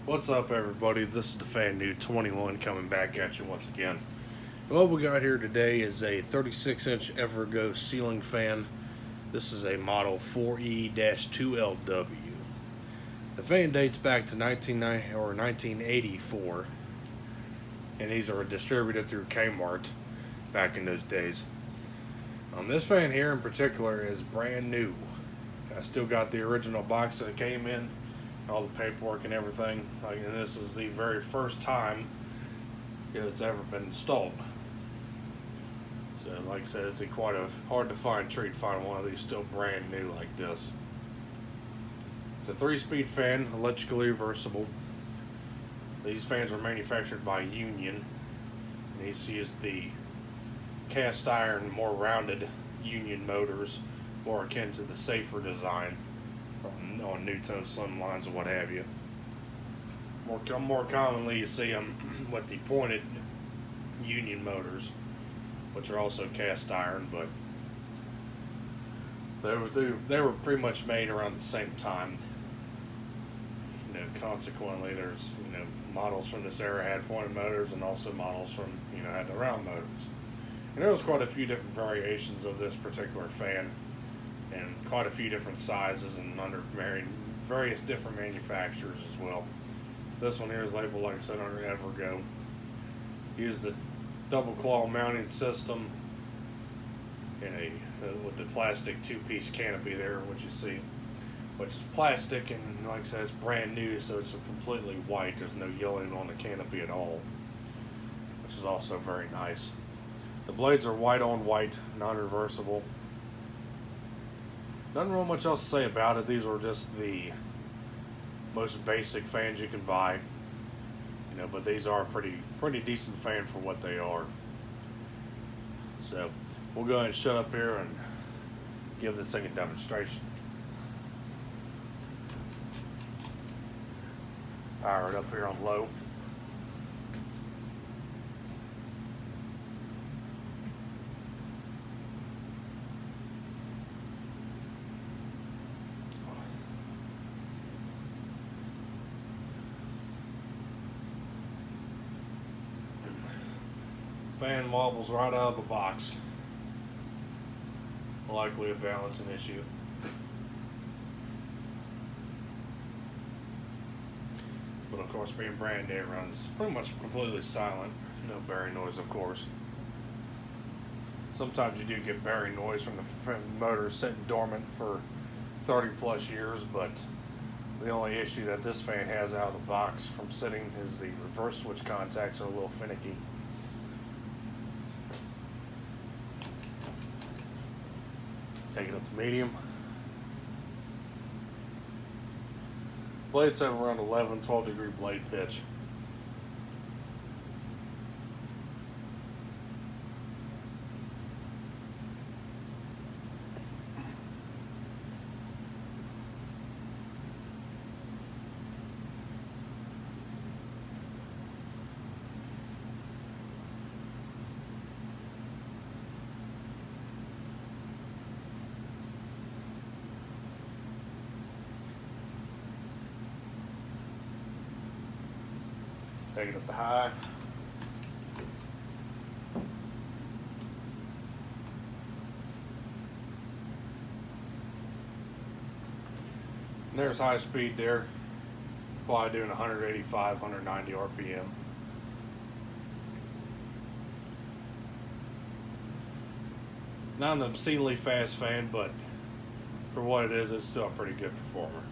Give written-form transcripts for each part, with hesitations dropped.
What's up, everybody? This is the Fan Dude 21 coming back at you once again. And what we got here today is a 36-inch Evergo ceiling fan. This is a model 4E-2LW. The fan dates back to 1984, and these are distributed through Kmart back in those days. This fan here in particular is brand new. I still got the original box that it came in, all the paperwork and everything. And this is the very first time it's ever been installed. So, like I said, it's quite a hard to find treat finding one of these still brand new like this. It's a 3-speed fan, electrically reversible. These fans were manufactured by Union. And these use the cast iron, more rounded Union motors, more akin to the safer design on Newton slim lines or what have you. More commonly, you see them with the pointed Union motors, which are also cast iron, but they were pretty much made around the same time. Consequently, there's models from this era had pointed motors, and also models from had the round motors. And there was quite a few different variations of this particular fan, and quite a few different sizes and under various different manufacturers as well. This one here is labeled, like I said, under Evergo. Use the double claw mounting system with the plastic 2-piece canopy there, which you see, which is plastic, and like I said, it's brand new, so it's completely white. There's no yellowing on the canopy at all, which is also very nice. The blades are white on white, non-reversible. Nothing real much else to say about it. These are just the most basic fans you can buy, but these are a pretty decent fan for what they are. So we'll go ahead and shut up here and give this thing a demonstration. Power it up here on low. Fan wobbles right out of the box. Likely a balancing issue. But of course, being brand new runs pretty much completely silent. No bearing noise, of course. Sometimes you do get bearing noise from the motor sitting dormant for 30 plus years, but the only issue that this fan has out of the box from sitting is the reverse switch contacts are a little finicky. Take it up to medium. Blades have around 11-12 degree blade pitch. Take it up to high. And there's high speed there. Probably doing 185, 190 RPM. Not an obscenely fast fan, but for what it is, it's still a pretty good performer.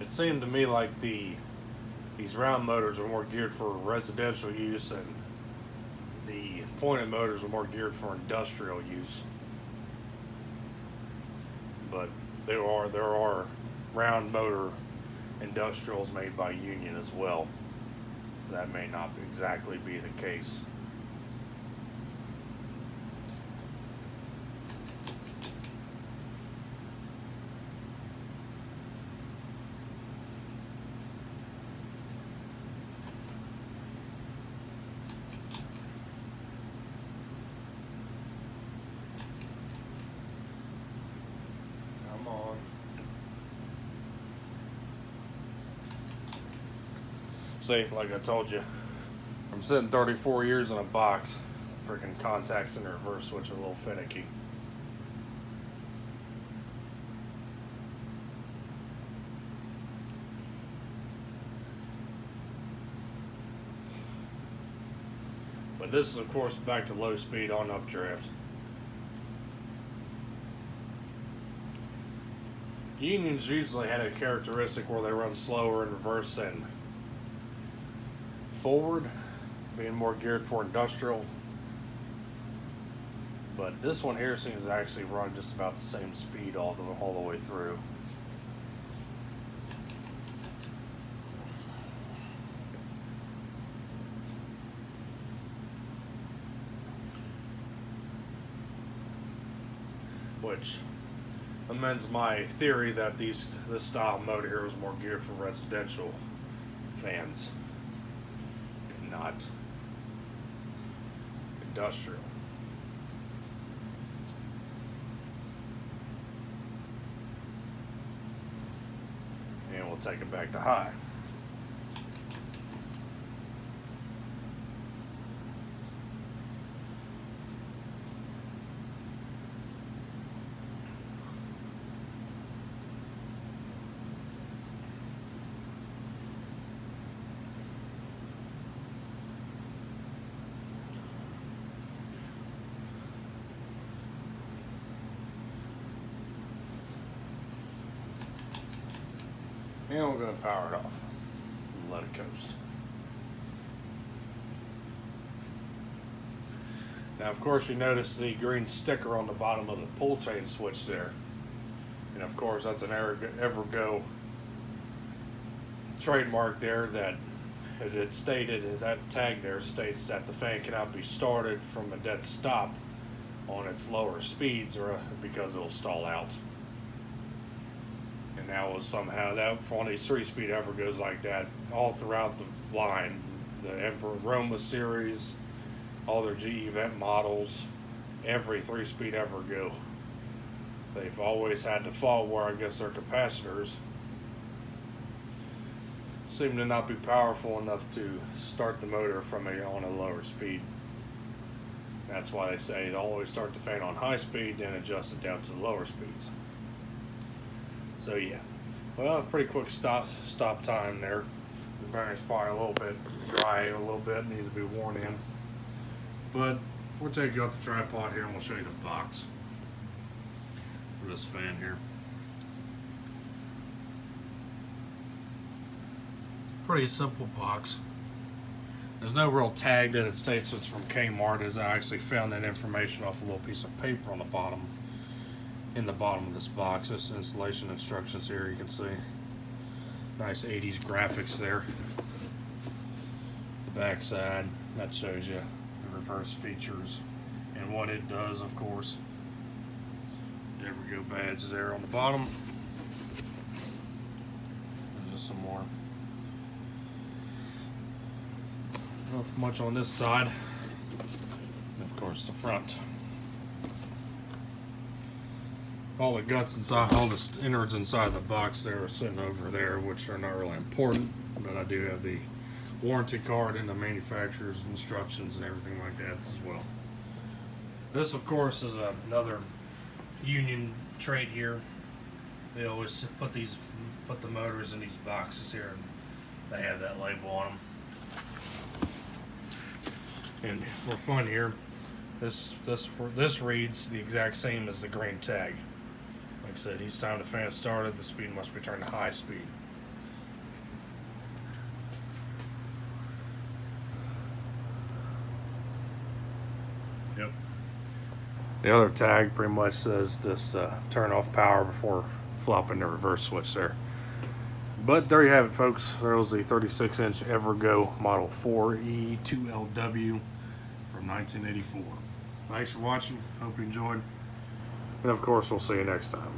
It seemed to me like these round motors are more geared for residential use, and the pointed motors are more geared for industrial use. But there are round motor industrials made by Union as well, so that may not exactly be the case. see, like I told you, from sitting 34 years in a box, freaking contacts in the reverse switch are a little finicky. But this is, of course, back to low speed on updraft. Unions usually had a characteristic where they run slower in reverse than forward, being more geared for industrial. But this one here seems to actually run just about the same speed all the way through. Which amends my theory that this style motor here was more geared for residential fans and not industrial. And we'll take it back to high. And we're going to power it off and let it coast. Now, of course, you notice the green sticker on the bottom of the pull chain switch there. And of course, that's an Evergo trademark there that it stated, that tag there states that the fan cannot be started from a dead stop on its lower speeds or because it will stall out. And that was somehow, that for one of these 3-speed Evergos like that all throughout the line, the Emperor Roma series, all their GE Vent models, every 3-speed Evergo, they've always had the fault where I guess their capacitors seem to not be powerful enough to start the motor from on a lower speed. That's why they say to always start the fan on high speed, then adjust it down to the lower speeds. So yeah, well, pretty quick stop time there. The bearing's probably a little bit dry, a little bit needs to be worn in. But we'll take you off the tripod here and we'll show you the box for this fan here. Pretty simple box. There's no real tag that it states it's from Kmart, as I actually found that information off a little piece of paper on the bottom. In the bottom of this box, this installation instructions here, you can see nice 80s graphics there. The back side, that shows you the reverse features and what it does, of course. The Evergo badge there on the bottom. And just some more. Nothing much on this side. And of course the front. All the guts inside, all the innards inside the box there are sitting over there, which are not really important, but I do have the warranty card and the manufacturer's instructions and everything like that as well. This, of course, is another union trade here. They always put the motors in these boxes here, and they have that label on them. And for fun here, this reads the exact same as the green tag. Like I said, each time the fan started, the speed must be turned to high speed. Yep. The other tag pretty much says this turn off power before flopping the reverse switch there. But there you have it, folks. There was the 36-inch Evergo model 4E-2LW from 1984. Thanks for watching. Hope you enjoyed. And of course, we'll see you next time.